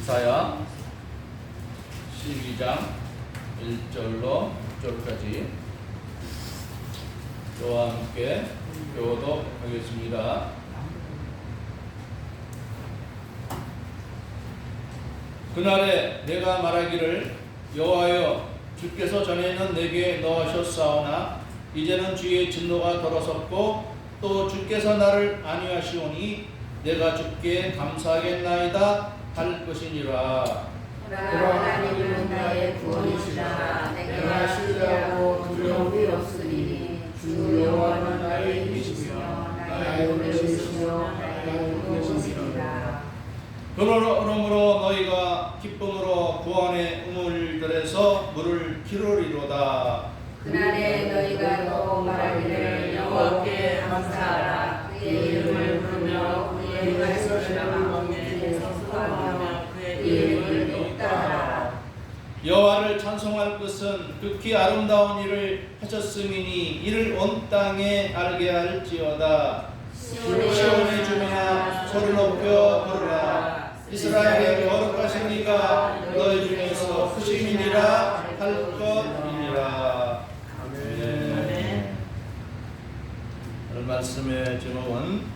이사야 12장 1절로 6절까지 저와 함께 교독하겠습니다. 그날에 내가 말하기를 여호와여 주께서 전에는 내게 노하셨사오나 이제는 주의 진노가 돌아섰고 또 주께서 나를 안위하시오니 내가 주께 감사하겠나이다 할 것이니라. 하나님은 나의 구원이시라. 내가 신뢰하고 두려움이 없으니 주 여호와는 나의 힘이시며 나의 노래이시며 나의 구원이시라. 그러므로 너희가 기쁨으로 구원의 우물들에서 물을 기르리로다. 그날에 너희가 또 말하기를 여호와께 감사하라. 그의 이름을 부르며 그의 말씀을 멈추게 선포하며 그의 이름을 높다하라. 여호와를 찬송할 것은 극히 아름다운 일을 하셨음이니 이를 온 땅에 알게 할지어다. 시온의 주민아 소리 높여 부르라. 이스라엘의 거룩하신 이가 너희 중에서 크심이니라 할 것이니라. 아멘. 오늘 말씀의 제목은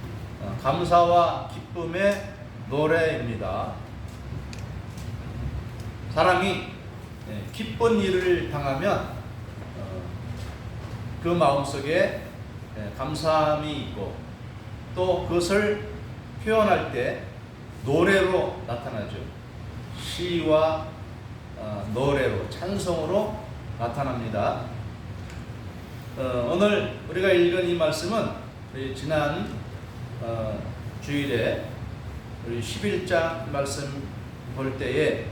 감사와 기쁨의 노래입니다. 사람이 기쁜 일을 당하면 그 마음속에 감사함이 있고 또 그것을 표현할 때 노래로 나타나죠. 시와 노래로, 찬송으로 나타납니다. 오늘 우리가 읽은 이 말씀은 지난 주일에 우리 11장 말씀 볼 때에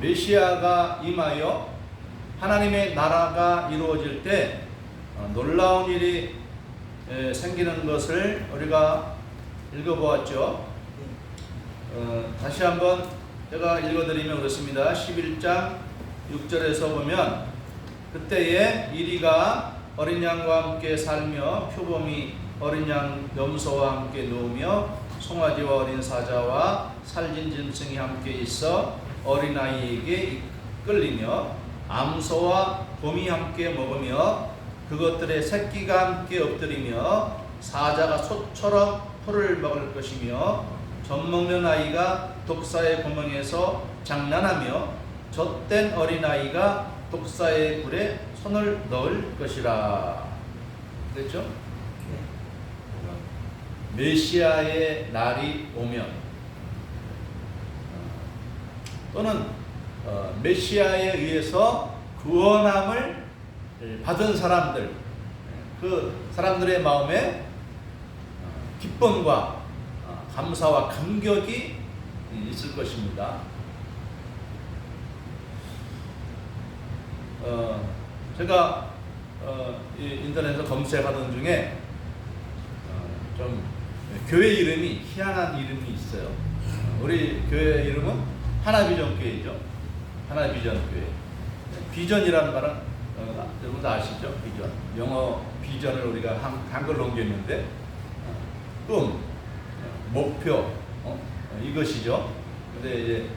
메시아가 임하여 하나님의 나라가 이루어질 때 놀라운 일이 생기는 것을 우리가 읽어보았죠. 다시 한번 제가 읽어드리면 그렇습니다. 11장 6절에서 보면 그때에 이리가 어린 양과 함께 살며 표범이 어린 양 염소와 함께 누우며 송아지와 어린 사자와 살진 짐승이 함께 있어 어린아이에게 이끌리며 암소와 곰이 함께 먹으며 그것들의 새끼가 함께 엎드리며 사자가 소처럼 풀을 먹을 것이며 젖먹는 아이가 독사의 구멍에서 장난하며 젖된 어린아이가 독사의 굴에 손을 넣을 것이라. 그랬죠? 메시아의 날이 오면 또는 메시아에 의해서 구원함을 받은 사람들, 그 사람들의 마음에 기쁨과 감사와 감격이 있을 것입니다. 제가 인터넷에서 검색하던 중에 좀 교회 이름이 희한한 이름이 있어요. 우리 교회 이름은 하나비전교회죠. 하나비전교회. 비전이라는 말은 여러분도 아시죠? 비전. 영어 비전을 우리가 한글로 옮겼는데 꿈, 목표, 이것이죠. 근데 이제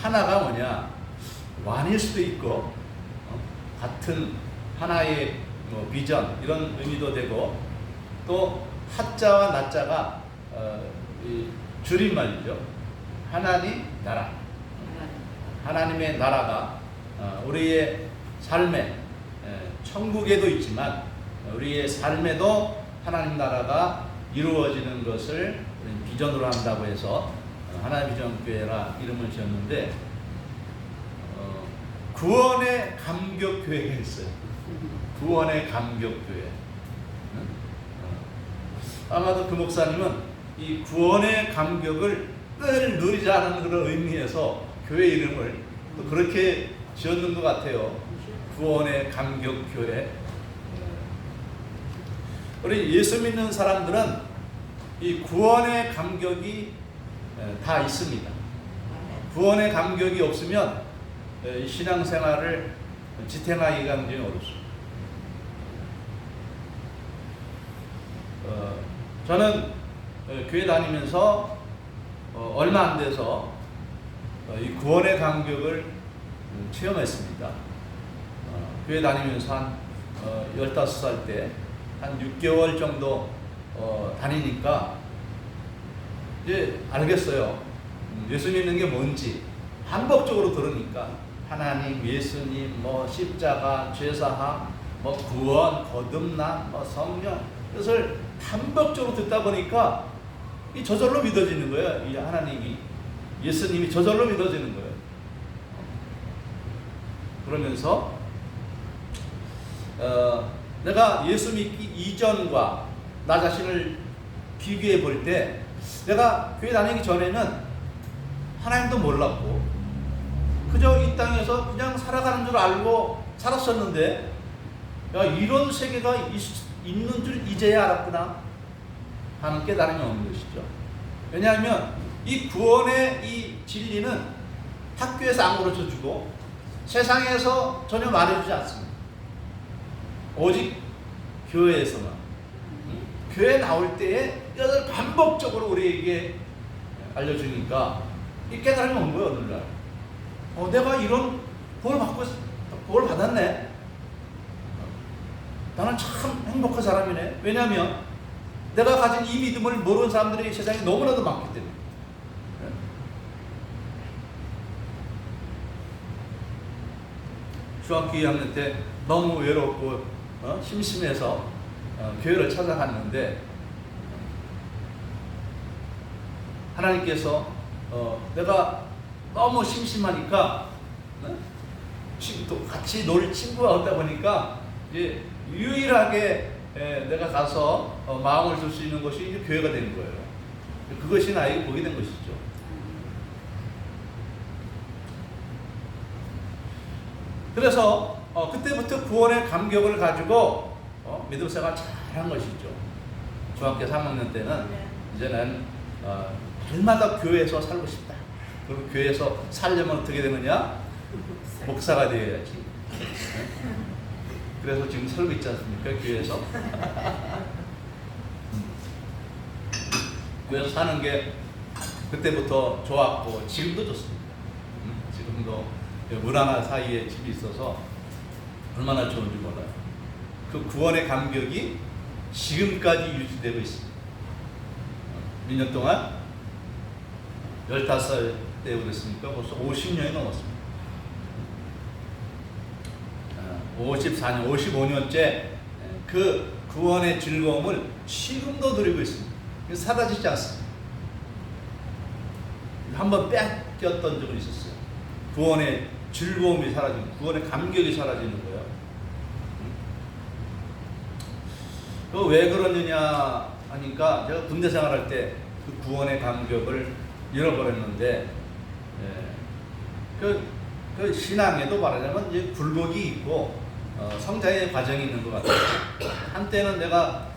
하나가 뭐냐? 완일 수도 있고 같은 하나의 비전 이런 의미도 되고 또 하자와 나자가 줄임말이죠. 하나님 나라. 하나님의 나라가 우리의 삶에 천국에도 있지만 우리의 삶에도 하나님 나라가 이루어지는 것을 비전으로 한다고 해서 하나비전교회라 이름을 지었는데 구원의 감격교회가 있어요. 구원의 감격교회. 아마도 그 목사님은 이 구원의 감격을 늘 누리자는 그런 의미에서 교회 이름을 또 그렇게 지었는 것 같아요. 구원의 감격교회. 우리 예수 믿는 사람들은 이 구원의 감격이 다 있습니다. 구원의 감격이 없으면 신앙생활을 지탱하기가 굉장히 어렵습니다. 저는 교회 다니면서 얼마 안 돼서 이 구원의 감격을 체험했습니다. 교회 다니면서 한 15살 때 한 6개월 정도 다니니까 이제 알겠어요. 예수 믿는 게 뭔지 반복적으로 들으니까 하나님, 예수님, 뭐 십자가, 죄사함, 뭐 구원, 거듭남, 뭐 성령 이것을 반복적으로 듣다 보니까 이 저절로 믿어지는 거예요. 이 하나님이, 예수님이 저절로 믿어지는 거예요. 그러면서 내가 예수 믿기 이전과 나 자신을 비교해 볼 때 내가 교회 다니기 전에는 하나님도 몰랐고 그저 이 땅에서 그냥 살아가는 줄 알고 살았었는데 야, 이런 세계가 있는 줄 이제야 알았구나 하는 깨달음이 오는 것이죠. 왜냐하면 이 구원의 이 진리는 학교에서 안 가르쳐주고 세상에서 전혀 말해주지 않습니다. 오직 교회에서만, 교회 나올 때에 이것을 반복적으로 우리에게 알려주니까 이 깨달음이 온 거예요. 어느 날 내가 이런 복을 받았네. 나는 참 행복한 사람이네. 왜냐하면 내가 가진 이 믿음을 모르는 사람들이 세상에 너무나도 많기 때문에. 중학교 2학년 때 너무 외롭고 심심해서 교회를 찾아갔는데 하나님께서 내가 너무 심심하니까 같이 놀 친구가 없다 보니까 이제 유일하게 내가 가서 마음을 줄 수 있는 것이 이제 교회가 되는 거예요. 그것이 나에게 복이 된 것이죠. 그래서 그때부터 구원의 감격을 가지고 믿음 생활 잘한 것이죠. 중학교 3학년 때는 이제는 날마다 교회에서 살고 싶다. 그리고 교회에서 살려면 어떻게 되느냐? 목사가 되어야지. 그래서 지금 살고 있지 않습니까? 교회에서. 교회에서 사는 게 그때부터 좋았고 지금도 좋습니다. 지금도 문 하나 사이에 집이 있어서 얼마나 좋은지 몰라요. 그 구원의 감격이 지금까지 유지되고 있습니다. 몇 년 동안 15살 때 그랬으니까 벌써 50년이 넘었습니다. 54년, 55년째 그 구원의 즐거움을 지금도 누리고 있습니다. 사라지지 않습니다. 한번 뺏겼던 적은 있었어요. 구원의 즐거움이 사라지는, 구원의 감격이 사라지는 거예요. 왜 그러느냐 하니까 제가 군대 생활할 때 그 구원의 감격을 잃어버렸는데, 그 신앙에도 말하자면 이제 굴곡이 있고 성장의 과정이 있는 것 같아요. 한때는 내가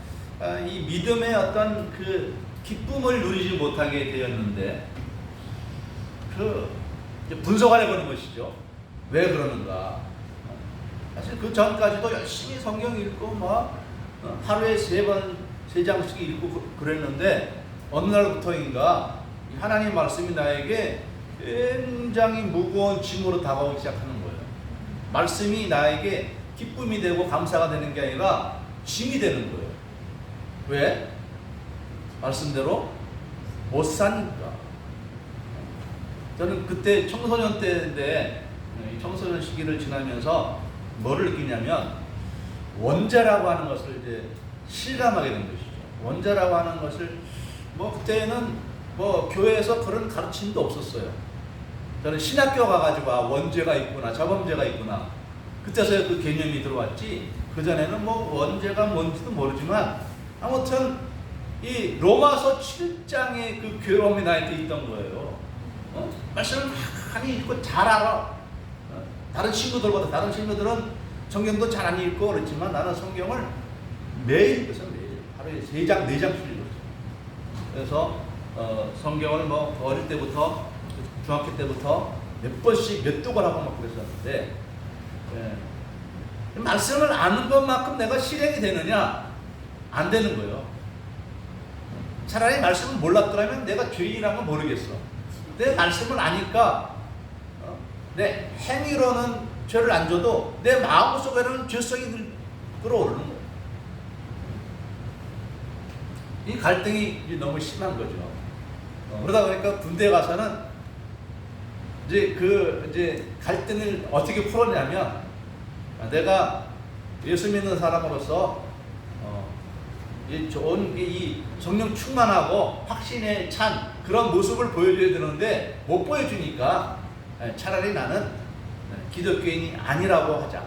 이 믿음의 어떤 그 기쁨을 누리지 못하게 되었는데, 분석을 해보는 것이죠. 왜 그러는가? 사실 그 전까지도 열심히 성경 읽고 하루에 3장씩 읽고 그랬는데 어느 날부터인가 하나님 말씀이 나에게 굉장히 무거운 짐으로 다가오기 시작하는 거예요. 말씀이 나에게 기쁨이 되고 감사가 되는 게 아니라 짐이 되는 거예요. 왜? 말씀대로 못 사니까. 저는 그때 청소년 때인데 청소년 시기를 지나면서 뭐를 느끼냐면 원죄라고 하는 것을 이제 실감하게 된 것이죠. 원죄라고 하는 것을 그때는 교회에서 그런 가르침도 없었어요. 저는 신학교 가가지고 원죄가 있구나, 자범죄가 있구나. 그때서야 그 개념이 들어왔지. 그 전에는 원죄가 뭔지도 모르지만 아무튼 이 로마서 7장의 그 괴로움이 나한테 있던 거예요. 말씀을 많이 읽고 잘 알아. 다른 친구들보다, 다른 친구들은 성경도 잘 안 읽고 그렇지만 나는 성경을 매일 읽어서 매일 하루에 3장, 4장씩 읽었어요. 그래서 성경을 어릴 때부터 중학교 때부터 몇 번씩 몇 독을 하고 막 그랬었는데, 말씀을 아는 것만큼 내가 실행이 되느냐? 안 되는 거예요. 차라리 말씀을 몰랐더라면 내가 죄인이란 건 모르겠어. 내 말씀을 아니까 내 행위로는 죄를 안 져도 내 마음속에는 죄성이 끌어오르는 거예요. 이 갈등이 너무 심한 거죠. 그러다 보니까 군대에 가서는 이제 갈등을 어떻게 풀었냐면, 내가 예수 믿는 사람으로서 이 좋은 이 성령 충만하고 확신에 찬 그런 모습을 보여줘야 되는데 못 보여주니까 차라리 나는 기독교인이 아니라고 하자.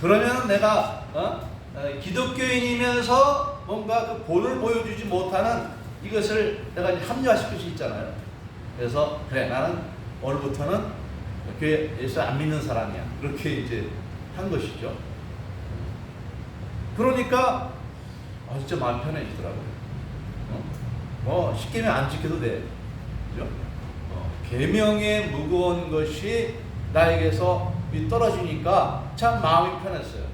그러면 내가 기독교인이면서 뭔가 그 본을 보여주지 못하는 이것을 내가 이제 합리화시킬 수 있잖아요. 그래서 그래, 나는 오늘부터는 교회 예수 안 믿는 사람이야. 그렇게 이제 한 것이죠. 그러니까 진짜 마음 편해지더라고요. 뭐 십계명 안 지켜도 돼. 그죠? 계명의 무거운 것이 나에게서 떨어지니까 참 마음이 편했어요.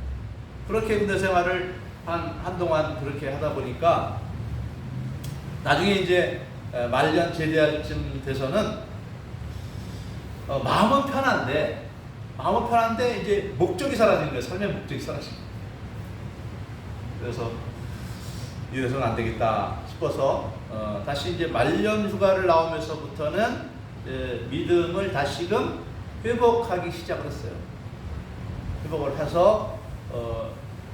그렇게 군대 생활을 한동안 그렇게 하다 보니까 나중에 이제 말년 제대할 쯤 돼서는 마음은 편한데 이제 목적이 사라진 거예요. 삶의 목적이 사라진 거예요. 그래서 이래서는 안 되겠다 싶어서 다시 이제 말년 휴가를 나오면서부터는 믿음을 다시금 회복하기 시작을 했어요. 회복을 해서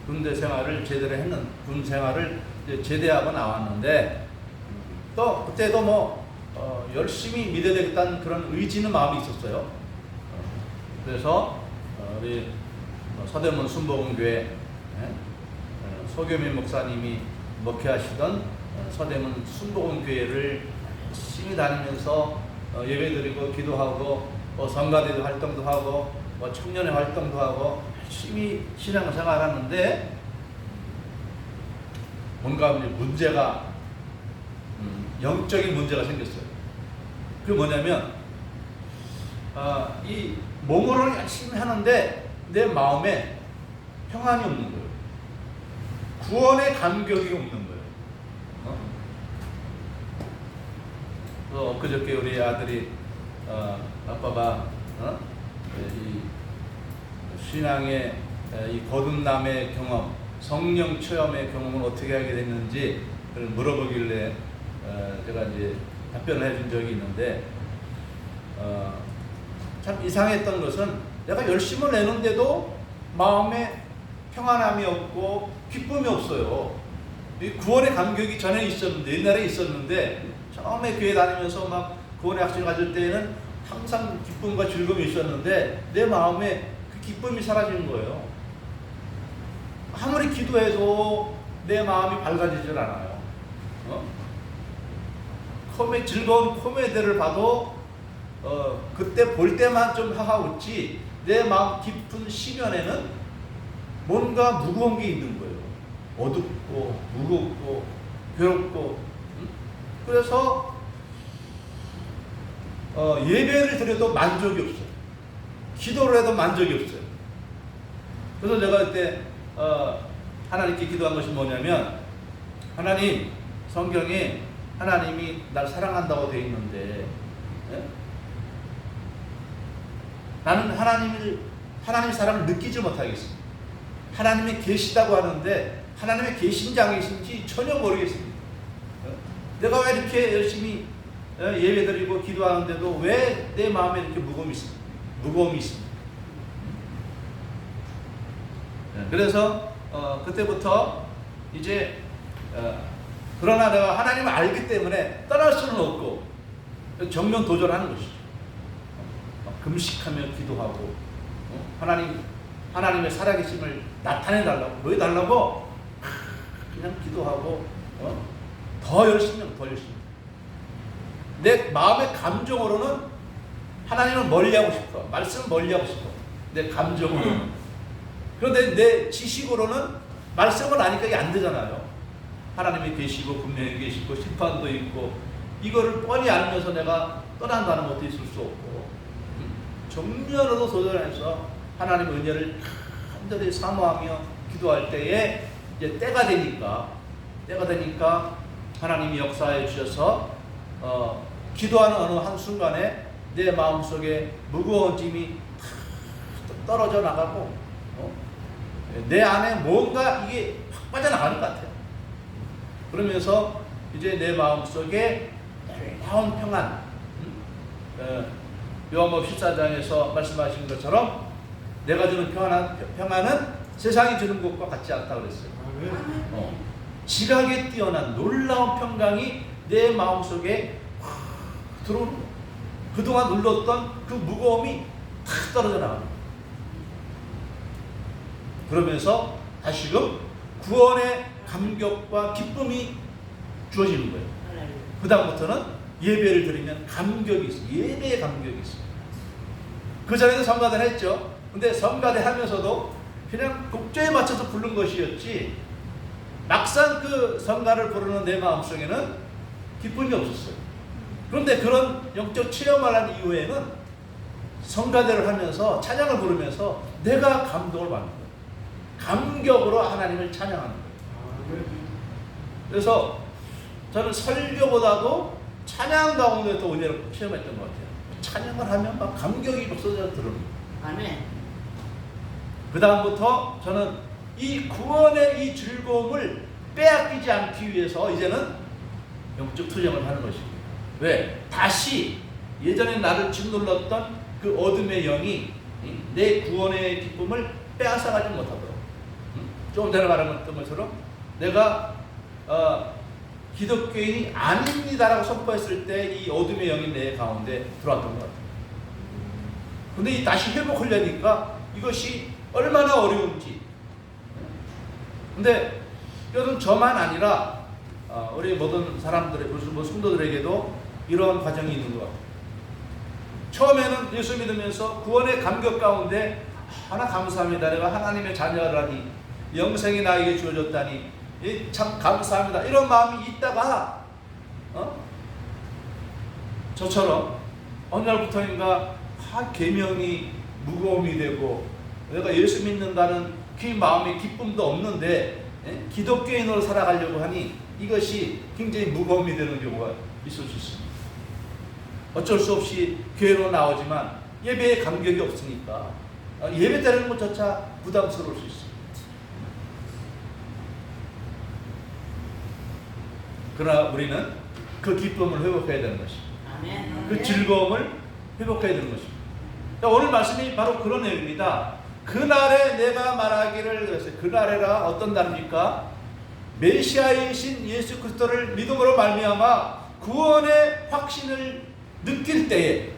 군대 생활을 제대로 했는 군 생활을 이제 제대하고 나왔는데 또 그때도 뭐 열심히 믿어야 되겠다는 그런 의지는 마음이 있었어요. 그래서 우리 서대문 순복음교회 소교민 목사님이 목회하시던 서대문 순복음교회를 열심히 다니면서 예배드리고 기도하고 성가대도 활동도 하고 청년의 활동도 하고 열심히 신앙생활하는데 뭔가 문제가 영적인 문제가 생겼어요. 그게 뭐냐면 이 몸으로는 열심히 하는데 내 마음에 평안이 없는 거예요. 구원의 감격이 없는 거예요. 엊그저께 우리 아들이 아빠가 이 신앙의 이 거듭남의 경험, 성령 체험의 경험을 어떻게 하게 됐는지 물어보길래 제가 이제 답변을 해준 적이 있는데 참 이상했던 것은 내가 열심을 내는데도 마음에 평안함이 없고 기쁨이 없어요. 이 구원의 감격이 전에 있었는데, 옛날에 있었는데 처음에 교회 다니면서 막 구원의 확신을 가질 때에는 항상 기쁨과 즐거움이 있었는데 내 마음에 그 기쁨이 사라지는 거예요. 아무리 기도해도 내 마음이 밝아지질 않아요. 즐거운 코미디를 봐도 그때 볼 때만 좀 하하 웃지 내 마음 깊은 시면에는 뭔가 무거운 게 있는 거예요. 어둡고 무겁고 괴롭고. 그래서 예배를 드려도 만족이 없어요. 기도를 해도 만족이 없어요. 그래서 제가 그때 하나님께 기도한 것이 뭐냐면, 하나님, 성경에 하나님이 날 사랑한다고 되어 있는데 나는 하나님 사랑을 느끼지 못하겠습니다. 하나님이 계시다고 하는데 하나님의 계신지 안 계신지 전혀 모르겠습니다. 내가 왜 이렇게 열심히 예배드리고 기도하는데도 왜 내 마음에 이렇게 무거움이 있습니다. 그래서 그때부터 이제 그러나 내가 하나님을 알기 때문에 떠날 수는 없고 정면 도전하는 것이죠. 금식하며 기도하고 하나님의 살아계심을 나타내달라고, 보여달라고 그냥 기도하고 더 열심히 내 마음의 감정으로는 하나님을 멀리하고 싶어, 말씀을 멀리하고 싶어, 내 감정으로는. 그런데 내 지식으로는 말씀을 아니까 이게 안 되잖아요. 하나님이 계시고 분명히 계시고 심판도 있고 이거를 뻔히 알면서 내가 떠난다는 것도 있을 수 없고 정면으로 도전해서 하나님의 은혜를 간절히 사모하며 기도할 때에 이제 때가 되니까 하나님이 역사해 주셔서 기도하는 어느 한순간에 내 마음속에 무거운 짐이 탁 떨어져 나가고 내 안에 뭔가 이게 확 빠져나가는 것 같아요. 그러면서 이제 내 마음속에 놀라운 평안, 요한복음 14장에서 말씀하신 것처럼 내가 주는 평안은 세상이 주는 것과 같지 않다고 그랬어요. 지각에 뛰어난 놀라운 평강이 내 마음속에 확 들어오는 거예요. 그동안 눌렀던 그 무거움이 탁 떨어져 나가는 거예요. 그러면서 다시금 구원의 감격과 기쁨이 주어지는 거예요. 그 다음부터는 예배를 드리면 감격이 있어요. 예배의 감격이 있어요. 그 전에도 성가대를 했죠. 근데 성가대 하면서도 그냥 곡조에 맞춰서 부른 것이었지 막상 그 성가를 부르는 내 마음속에는 기쁨이 없었어요. 그런데 그런 영적 체험을 한 이후에는 성가대를 하면서 찬양을 부르면서 내가 감동을 받는 거예요. 감격으로 하나님을 찬양하는 거예요. 그래서 저는 설교보다도 찬양 가운데 더 은혜를 체험했던 것 같아요. 찬양을 하면 막 감격이 쏟아져 들어오는 거예요. 아멘. 그 다음부터 저는 이 구원의 이 즐거움을 빼앗기지 않기 위해서 이제는 영적 투쟁을 하는 것입니다. 왜? 다시 예전에 나를 짓눌렀던 그 어둠의 영이 내 구원의 기쁨을 빼앗아가지 못하도록, 조금 전에 말한 것처럼 내가 기독교인이 아닙니다라고 선포했을 때 이 어둠의 영이 내 가운데 들어왔던 것 같아요. 근데 이 다시 회복하려니까 이것이 얼마나 어려운지. 근데 이것은 저만 아니라 우리 모든 사람들의, 뭐 성도들에게도 이러한 과정이 있는 것 같아요. 처음에는 예수 믿으면서 구원의 감격 가운데 하나 감사합니다. 내가 하나님의 자녀라니, 영생이 나에게 주어졌다니 참 감사합니다. 이런 마음이 있다가 저처럼 어느 날부터인가 계명이 무거움이 되고 내가 예수 믿는다는 그 마음의 기쁨도 없는데 기독교인으로 살아가려고 하니 이것이 굉장히 무거움이 되는 경우가 있을 수 있습니다. 어쩔 수 없이 교회로 나오지만 예배에 감격이 없으니까 예배 드리는 것조차 부담스러울 수 있습니다. 그러나 우리는 그 기쁨을 회복해야 되는 것입니다. 아멘. 그 즐거움을 회복해야 되는 것입니다. 오늘 말씀이 바로 그런 내용입니다. 그날에 내가 말하기를, 그래서 그날에라 어떤 날입니까? 메시아이신 예수 그리스도를 믿음으로 말미암아 구원의 확신을 느낄 때에,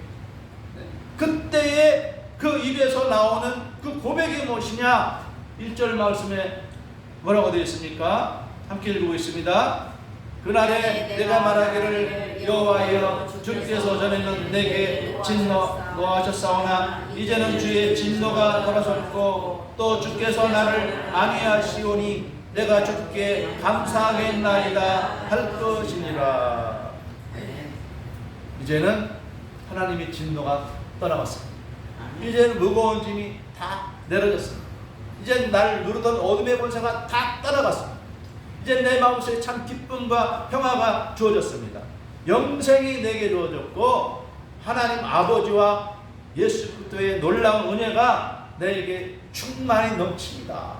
그때에 그 입에서 나오는 그 고백이 무엇이냐? 1절 말씀에 뭐라고 되어 있습니까? 함께 읽어보겠습니다. 그날에 내가 말하기를 여호와여 주께서 전에는 내게 진노하셨사오나 이제는 주의 진노가 돌아섰고 또 주께서 나를 안위하시오니 내가 주께 감사하겠나이다 할 것이니라. 이제는 하나님의 진노가 떠나갔습니다. 이제는 무거운 짐이 다 내려졌습니다. 이제 나를 누르던 어둠의 권세가 다 떠나갔습니다. 이제 내 마음속에 참 기쁨과 평화가 주어졌습니다. 영생이 내게 주어졌고 하나님 아버지와 예수 그리스도의 놀라운 은혜가 내게 충만히 넘칩니다.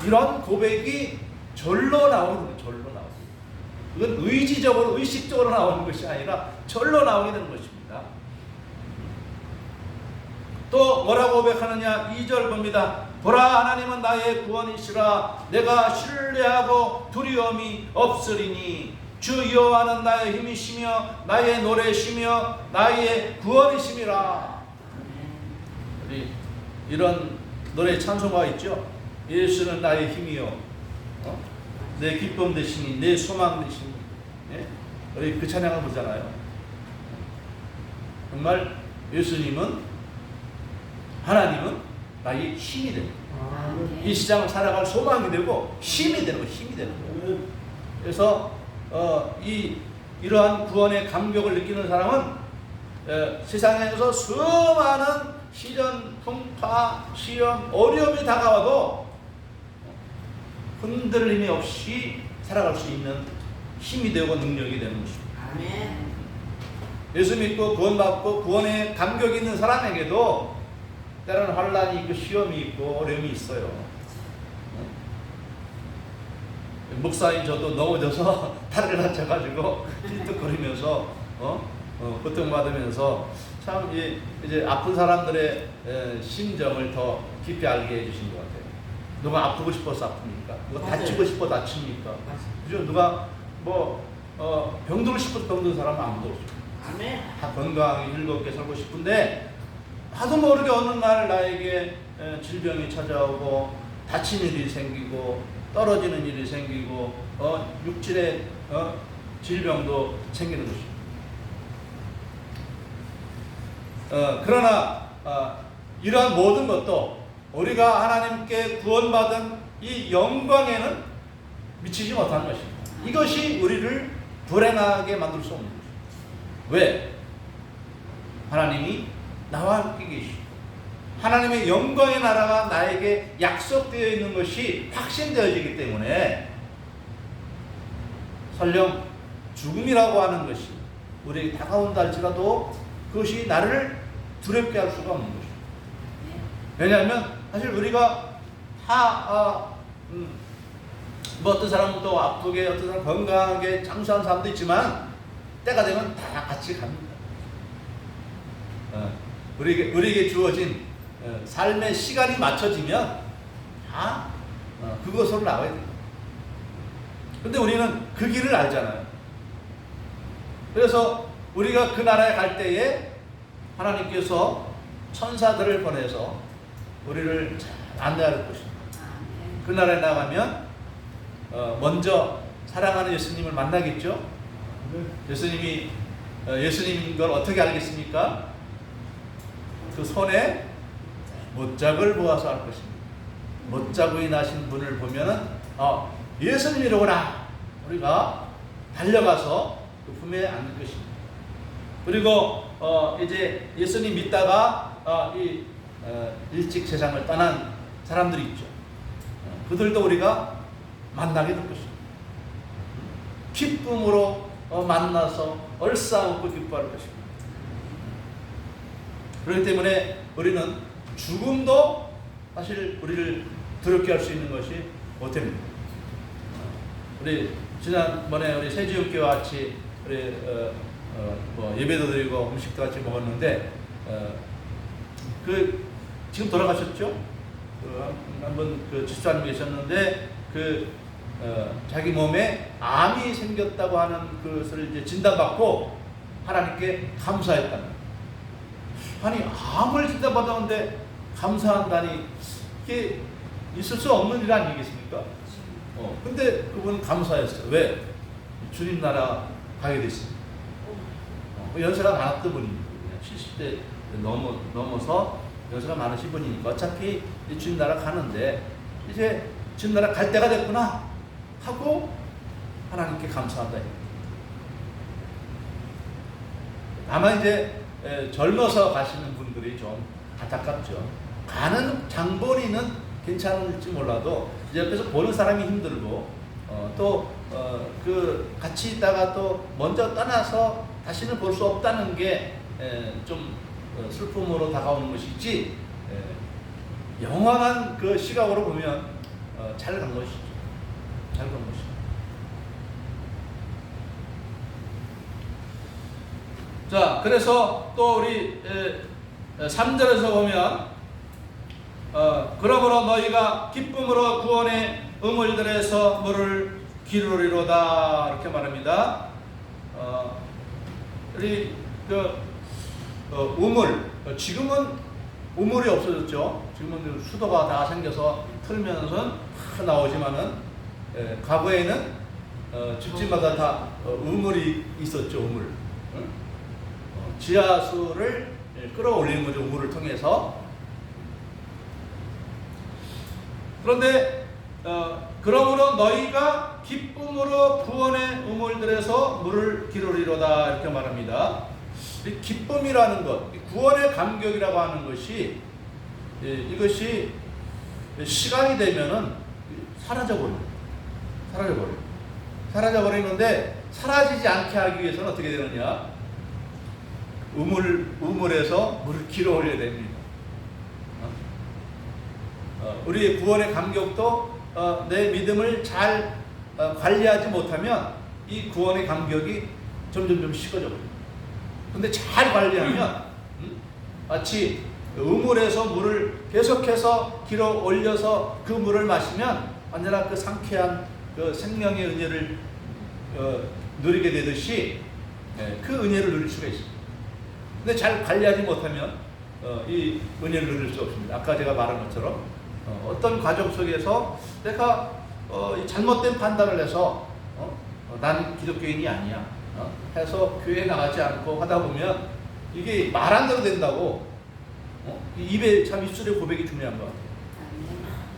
이런 고백이 절로 나오는 거예요. 절로 나오는 거예요. 이건 의지적으로 의식적으로 나오는 것이 아니라 절로 나오게 되는 것입니다. 또 뭐라고 고백하느냐? 2절 봅니다. 보라, 하나님은 나의 구원이시라. 내가 신뢰하고 두려움이 없으리니 주 여호와는 나의 힘이시며 나의 노래시며 나의 구원이심이라. 이런 노래 찬송가 있죠. 예수는 나의 힘이요, 내 기쁨 되시니 내 소망 되시니. 우리 그 찬양을 보잖아요. 정말 예수님은, 하나님은 나의 힘이 되는 거예요. 이 시장을 살아갈 소망이 되고 힘이 되는 거예요. 힘이 되는 거예요. 그래서 이러한 구원의 감격을 느끼는 사람은 세상에서 수많은 시련, 풍파, 시험, 어려움이 다가와도 흔들림이 없이 살아갈 수 있는 힘이 되고 능력이 되는 것입니다. 아멘. 예수 믿고 구원받고 구원의 감격이 있는 사람에게도 때로는 환란이 있고 시험이 있고 어려움이 있어요. 목사인 저도 넘어져서 다리를 다쳐가지고 찔뚝거리면서 고통받으면서 참 이제 아픈 사람들의 심정을 더 깊이 알게 해주신 것 같아요. 누가 아프고 싶어서 아픕니까? 누가 맞아요. 다치고 싶어 다칩니까? 그죠? 누가 병들고 싶어서 병든 사람은 아무도 없죠. 아멘. 다 건강하게 즐겁게 살고 싶은데 나도 모르게 어느 날 나에게 질병이 찾아오고 다친 일이 생기고 떨어지는 일이 생기고 육질의 질병도 생기는 것입니다. 그러나 이러한 모든 것도 우리가 하나님께 구원받은 이 영광에는 미치지 못하는 것입니다. 이것이 우리를 불행하게 만들 수 없는 것입니다. 왜? 하나님이 나와 함께 계시고 하나님의 영광의 나라가 나에게 약속되어 있는 것이 확신되어지기 때문에 설령 죽음이라고 하는 것이 우리에게 다가온다 할지라도 그것이 나를 두렵게 할 수가 없는 것입니다. 왜냐하면 사실 우리가 다 뭐 어떤 사람은 또 아프게 어떤 사람은 건강하게 장수하는 사람도 있지만 때가 되면 다 같이 갑니다. 우리에게 주어진 삶의 시간이 맞춰지면 다 그것으로 나와야 돼요. 근데 우리는 그 길을 알잖아요. 그래서 우리가 그 나라에 갈 때에 하나님께서 천사들을 보내서 우리를 잘 안내할 것입니다. 그 나라에 나가면 먼저 사랑하는 예수님을 만나겠죠. 예수님이 예수님인 걸 어떻게 알겠습니까? 그 손에 못자국을 보아서 알 것입니다. 못자국이 나신 분을 보면은 예수님이로구나. 우리가 달려가서 그 품에 안을 것입니다. 그리고 이제 예수님 믿다가 일찍 세상을 떠난 사람들이 있죠. 그들도 우리가 만나게 될 것입니다. 기쁨으로 만나서 얼싸안고 기뻐할 것입니다. 그렇기 때문에 우리는 죽음도 사실 우리를 두렵게 할 수 있는 것이 모태입니다. 우리 지난번에 우리 세지육교와 같이 우리 예배도 드리고 음식도 같이 먹었는데 지금 돌아가셨죠? 한번 집사님 계셨는데 자기 몸에 암이 생겼다고 하는 것을 이제 진단받고 하나님께 감사했다. 아니 암을 진단받았는데 감사한다니 이게 있을 수 없는 일 아니겠습니까? 근데 그분은 감사했어요. 왜? 주님 나라 가게 됐습니다. 연세가 많았던 분이니까 70대 넘어서 연세가 많으신 분이니까 어차피 주님 나라 가는데 이제 주님 나라 갈 때가 됐구나 하고 하나님께 감사한다. 다만 이제 젊어서 가시는 분들이 좀 안타깝죠. 가는 장본인은 괜찮을지 몰라도 이제 옆에서 보는 사람이 힘들고 같이 있다가 또 먼저 떠나서 다시는 볼 수 없다는 게 좀 슬픔으로 다가오는 것이지 영원한 그 시각으로 보면 잘 간 것이죠. 잘 간 것이죠. 자, 그래서 또 우리 3절에서 보면 그러므로 너희가 기쁨으로 구원의 우물들에서 물을 기르리로다 이렇게 말합니다. 우리 우물, 지금은 우물이 없어졌죠. 지금은 수도가 다 생겨서 틀면서 나오지만은 과거에는 집집마다 다 우물이 있었죠. 우물. 지하수를 끌어올리는 거죠. 우물을 통해서. 그런데 그러므로 너희가 기쁨으로 구원의 우물들에서 물을 기르리로다 이렇게 말합니다. 이 기쁨이라는 것, 구원의 감격이라고 하는 것이 이것이 시간이 되면은 사라져버리는데 사라지지 않게 하기 위해서는 어떻게 되느냐? 우물에서 물을 길어 올려야 됩니다. 우리의 구원의 감격도 내 믿음을 잘 관리하지 못하면 이 구원의 감격이 점점 식어져 버립니다. 근데 잘 관리하면 마치 우물에서 물을 계속해서 길어 올려서 그 물을 마시면 언제나 그 상쾌한 그 생명의 은혜를 누리게 되듯이 그 은혜를 누릴 수가 있습니다. 근데 잘 관리하지 못하면 이 은혜를 누릴 수 없습니다. 아까 제가 말한 것처럼 어떤 과정 속에서 내가 잘못된 판단을 해서 나는 기독교인이 아니야 해서 교회에 나가지 않고 하다 보면 이게 말 안 들어도 된다고 입에 참 입술의 고백이 중요한 것 같아요.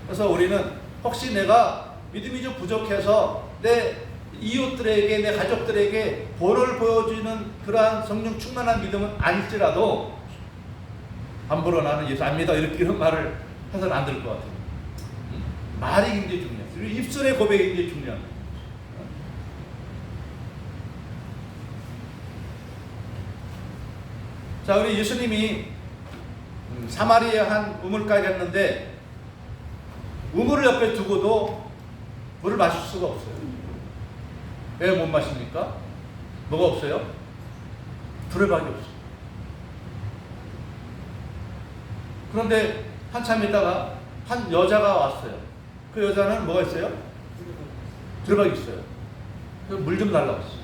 그래서 우리는 혹시 내가 믿음이 좀 부족해서 내 이웃들에게 내 가족들에게 본을 보여주는 그러한 성령 충만한 믿음은 아닐지라도 함부로 나는 예수 안 믿어 이런 말을 해서는 안 될 것 같아요. 말이 굉장히 중요해요. 그리고 입술의 고백이 굉장히 중요합니다. 자, 우리 예수님이 사마리아에 한 우물가에 갔는데 우물을 옆에 두고도 물을 마실 수가 없어요. 왜 못 마십니까? 뭐가 없어요? 두레박이 없어요. 그런데 한참 있다가 한 여자가 왔어요. 그 여자는 뭐가 있어요? 두레박이 있어요. 그래서 물 좀 달라고 했어요.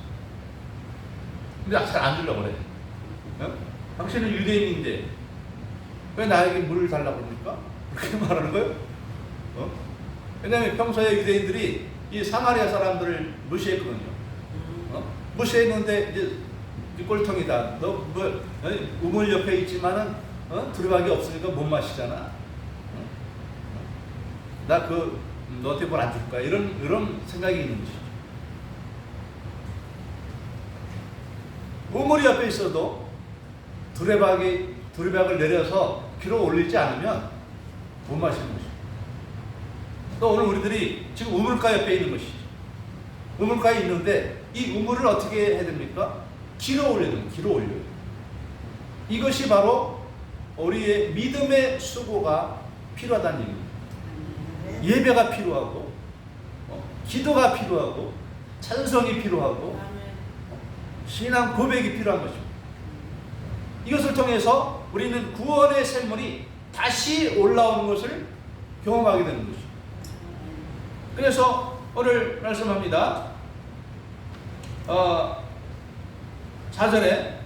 근데 잘 안 주려고 그래. 당신은 유대인인데 왜 나에게 물을 달라고 합니까? 그렇게 말하는 거예요? 왜냐하면 평소에 유대인들이 이 사마리아 사람들을 무시했거든요. 무시했는데 이제 꼴통이다. 너 뭐 우물 옆에 있지만은 두루박이 없으니까 못 마시잖아. 나 너한테 뭘 안 줄 거야. 이런 생각이 있는 거죠. 우물이 옆에 있어도 두레박을 내려서 길어 올리지 않으면 못 마시는 것이죠. 또 오늘 우리들이 지금 우물가 옆에 있는 것이죠. 우물가에 있는데 이 우물을 어떻게 해야 됩니까? 길어 올려야 됩니다. 길어 올려요. 이것이 바로 우리의 믿음의 수고가 필요하다는 얘기입니다. 예배가 필요하고 기도가 필요하고 찬송이 필요하고 신앙 고백이 필요한 것입니다. 이것을 통해서 우리는 구원의 샘물이 다시 올라오는 것을 경험하게 되는 것입니다. 그래서 오늘 말씀합니다. 4절에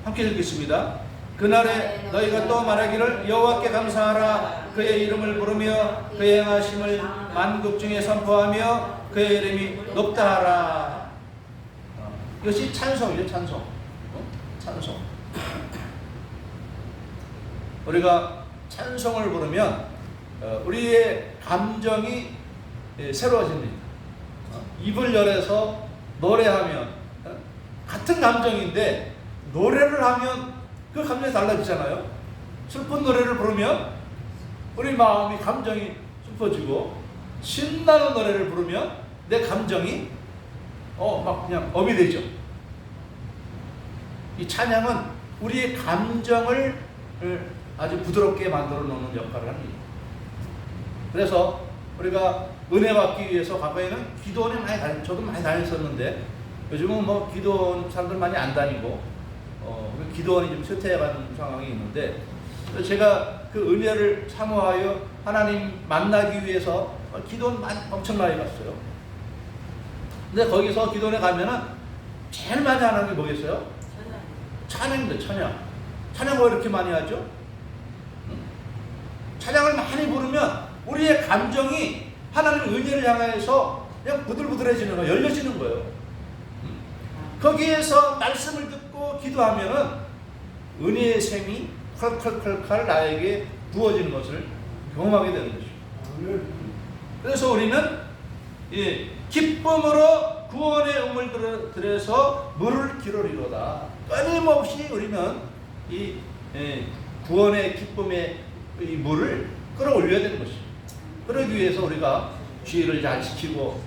함께 읽겠습니다. 그날에 너희가 또 말하기를 여호와께 감사하라. 그의 이름을 부르며 그의 행하심을 만국 중에 선포하며 그의 이름이 높다 하라. 이것이 찬송이죠. 찬송. 우리가 찬송을 부르면 우리의 감정이 새로워집니다. 입을 열어서 노래하면 같은 감정인데 노래를 하면 그 감정이 달라지잖아요. 슬픈 노래를 부르면 우리 마음이 감정이 슬퍼지고 신나는 노래를 부르면 내 감정이 막 그냥 업이 되죠. 이 찬양은 우리의 감정을 아주 부드럽게 만들어 놓는 역할을 합니다. 그래서 우리가 은혜 받기 위해서 과거에는 기도원에 저도 많이 다녔었는데 요즘은 뭐 기도원 사람들 많이 안 다니고 기도원이 좀 쇠퇴해가는 상황이 있는데 제가 그 은혜를 사모하여 하나님 만나기 위해서 기도원 엄청 많이 갔어요. 근데 거기서 기도원에 가면은 제일 많이 하는 게 뭐겠어요? 찬양입니다. 찬양 왜 이렇게 많이 하죠? 찬양을 많이 부르면 우리의 감정이 하나님의 은혜를 향해서 그냥 부들부들해지는 거예요. 열려지는 거예요. 거기에서 말씀을 듣고 기도하면은 은혜의 샘이 컬컬컬컬 나에게 부어지는 것을 경험하게 되는 것이죠. 그래서 우리는 기쁨으로 구원의 우물 들에서 물을 기르리로다. 끊임없이 우리는 이 구원의 기쁨의 이 물을 끌어올려야 되는 것이죠. 그러기 위해서 우리가 주의를 잘 지키고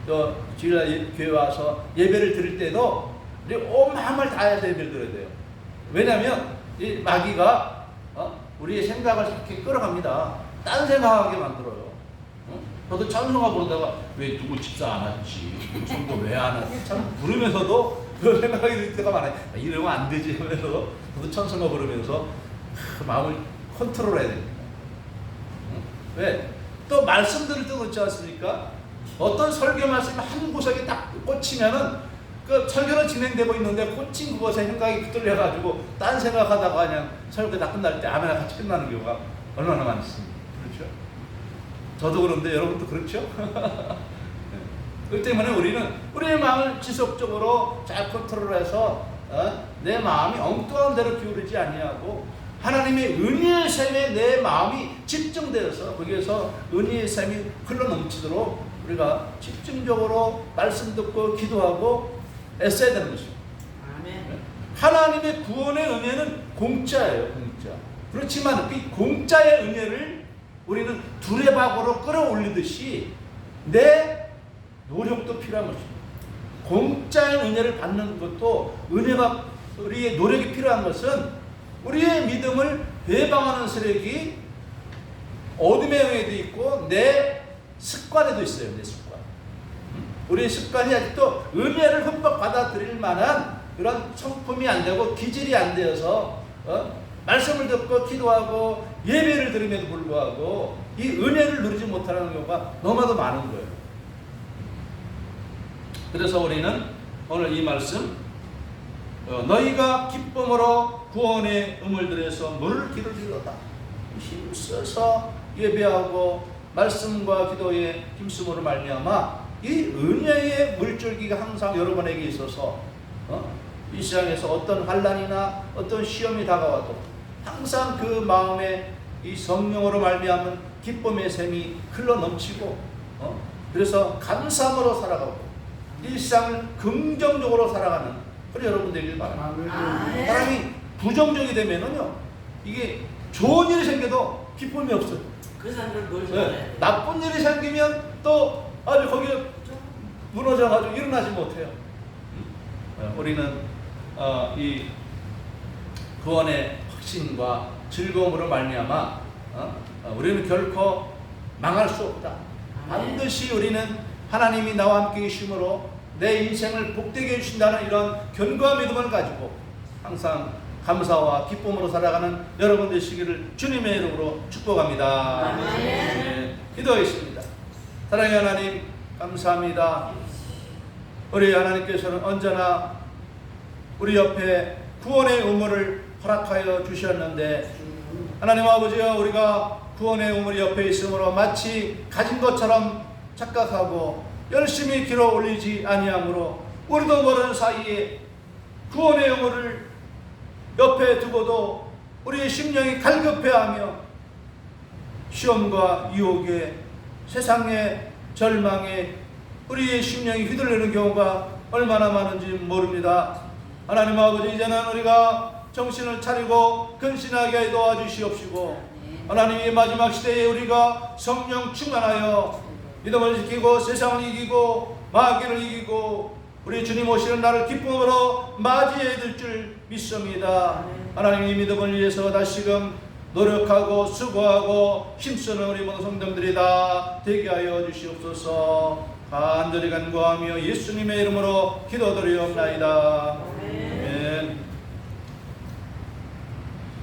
또 주일날 교회 와서 예배를 드릴 때도 우리 온 마음을 다해서 예배를 드려야 돼요. 왜냐하면 이 마귀가 우리의 생각을 이렇게 끌어갑니다. 딴 생각하게 만들어요. 저도 찬송가 부르다가 왜 누구 집사 안 왔지? 성도 왜 안 왔지? 참 부르면서도 그런 생각이 들 때가 많아요. 이러면 안 되지 하면서 저도 찬송가 부르면서 그 마음을 컨트롤해야 됩니다. 왜? 또 말씀 들을 때 그렇지 않습니까? 어떤 설교 말씀이 한 구석에 딱 꽂히면은 그 설교는 진행되고 있는데 꽂힌 그것에 생각이 붙들려가지고 딴 생각하다가 그냥 설교 다 끝날 때 아멘이나 같이 끝나는 경우가 얼마나 많습니다. 그렇죠? 저도 그런데 여러분도 그렇죠? 그렇기 때문에 우리는 우리의 마음을 지속적으로 잘 컨트롤해서 내 마음이 엉뚱한 대로 기울이지 아니하고 하나님의 은혜의 샘에 내 마음이 집중되어서 거기에서 은혜의 샘이 흘러넘치도록 우리가 집중적으로 말씀 듣고 기도하고 애써야 되는 것입니다. 아멘. 하나님의 구원의 은혜는 공짜예요. 공짜. 그렇지만 그 공짜의 은혜를 우리는 두레박으로 끌어올리듯이 내 노력도 필요한 것입니다. 공짜의 은혜를 받는 것도 은혜가 우리의 노력이 필요한 것은 우리의 믿음을 배방하는 세력이 어둠의 영에도 있고 내 습관에도 있어요. 내 습관. 우리의 습관이 아직도 은혜를 흠뻑 받아들일 만한 그런 성품이 안 되고 기질이 안 되어서 말씀을 듣고 기도하고 예배를 드림에도 불구하고 이 은혜를 누리지 못하는 경우가 너무나도 많은 거예요. 그래서 우리는 오늘 이 말씀 너희가 기쁨으로 구원의 우물들에서 물을 기르리로다. 힘써서 예배하고 말씀과 기도에 힘쓰므로 말미암아 이 은혜의 물줄기가 항상 여러분에게 있어서 이 세상에서 어떤 환난이나 어떤 시험이 다가와도 항상 그 마음에 이 성령으로 말미암은 기쁨의 샘이 흘러넘치고 그래서 감사함으로 살아가고 이 세상을 긍정적으로 살아가는 그런 여러분 되길 바랍니다. 사람이 부정적이 되면은요 이게 좋은 일이 생겨도 기쁨이 없어요. 그 사람을 놀지 말아야 돼. 나쁜 일이 생기면 또 아주 거기에 무너져가지고 일어나지 못해요. 우리는 이 구원의 확신과 즐거움으로 말미암아 우리는 결코 망할 수 없다. 반드시 우리는 하나님이 나와 함께 계심으로 내 인생을 복되게 해주신다는 이런 견고한 믿음을 가지고 항상 감사와 기쁨으로 살아가는 여러분 되시기를 주님의 이름으로 축복합니다. 네, 기도하겠습니다. 사랑의 하나님 감사합니다. 우리 하나님께서는 언제나 우리 옆에 구원의 우물을 허락하여 주셨는데 하나님 아버지여 우리가 구원의 우물이 옆에 있으므로 마치 가진 것처럼 착각하고 열심히 길어 올리지 아니하므로 우리도 모르는 사이에 구원의 우물을 옆에 두고도 우리의 심령이 갈급해하며 시험과 유혹에 세상의 절망에 우리의 심령이 휘둘리는 경우가 얼마나 많은지 모릅니다. 하나님 아버지 이제는 우리가 정신을 차리고 근신하게 도와주시옵시고 하나님의 마지막 시대에 우리가 성령 충만하여 믿음을 지키고 세상을 이기고 마귀를 이기고 우리 주님 오시는 날을 기쁨으로 맞이해야 될 줄 믿습니다. 하나님의 믿음을 위해서 다시금 노력하고 수고하고 힘쓰는 우리 모든 성도들이 다 되게 하여 주시옵소서. 간절히 간구하며 예수님의 이름으로 기도드리옵나이다.